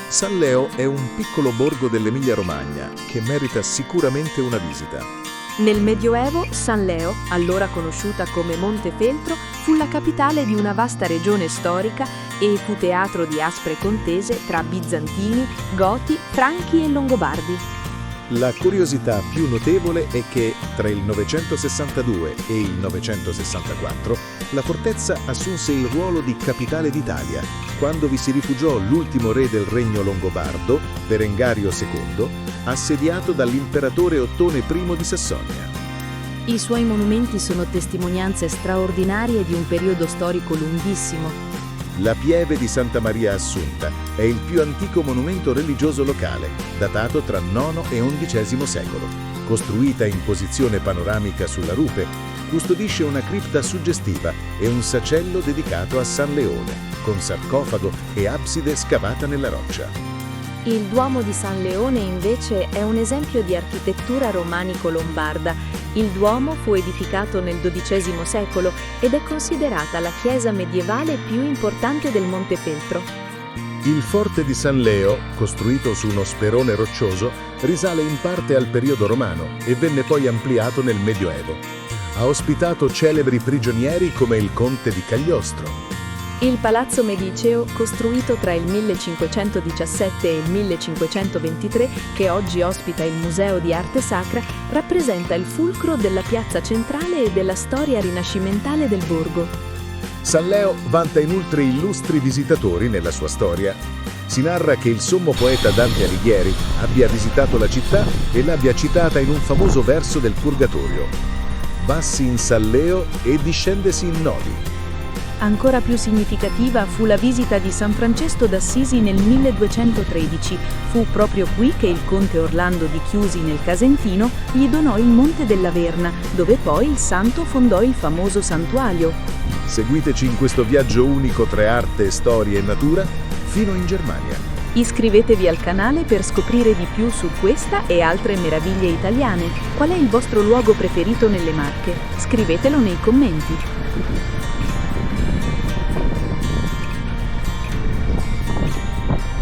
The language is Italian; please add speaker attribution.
Speaker 1: San Leo è un piccolo borgo dell'Emilia-Romagna che merita sicuramente una visita.
Speaker 2: Nel Medioevo, San Leo, allora conosciuta come Montefeltro, fu la capitale di una vasta regione storica e fu teatro di aspre contese tra bizantini, goti, franchi e longobardi.
Speaker 1: La curiosità più notevole è che tra il 962 e il 964 la fortezza assunse il ruolo di capitale d'Italia, quando vi si rifugiò l'ultimo re del regno longobardo, Berengario II, assediato dall'imperatore Ottone I di Sassonia.
Speaker 2: I suoi monumenti sono testimonianze straordinarie di un periodo storico lunghissimo.
Speaker 1: La pieve di Santa Maria Assunta è il più antico monumento religioso locale, datato tra IX e XI secolo. Costruita in posizione panoramica sulla rupe, custodisce una cripta suggestiva e un sacello dedicato a San Leone, con sarcofago e abside scavata nella roccia.
Speaker 2: Il Duomo di San Leone invece è un esempio di architettura romanico-lombarda. Il Duomo fu edificato nel XII secolo ed è considerata la chiesa medievale più importante del Montefeltro.
Speaker 1: Il forte di San Leo, costruito su uno sperone roccioso, risale in parte al periodo romano e venne poi ampliato nel Medioevo. Ha ospitato celebri prigionieri come il conte di Cagliostro.
Speaker 2: Il Palazzo Mediceo, costruito tra il 1517 e il 1523, che oggi ospita il Museo di Arte Sacra, rappresenta il fulcro della piazza centrale e della storia rinascimentale del borgo.
Speaker 1: San Leo vanta inoltre illustri visitatori nella sua storia. Si narra che il sommo poeta Dante Alighieri abbia visitato la città e l'abbia citata in un famoso verso del Purgatorio: «Bassi in San Leo e discendesi in Nodi».
Speaker 2: Ancora più significativa fu la visita di San Francesco d'Assisi nel 1213. Fu proprio qui che il conte Orlando di Chiusi nel Casentino gli donò il Monte della Verna, dove poi il santo fondò il famoso santuario.
Speaker 1: Seguiteci in questo viaggio unico tra arte, storia e natura fino in Germania.
Speaker 2: Iscrivetevi al canale per scoprire di più su questa e altre meraviglie italiane. Qual è il vostro luogo preferito nelle Marche? Scrivetelo nei commenti.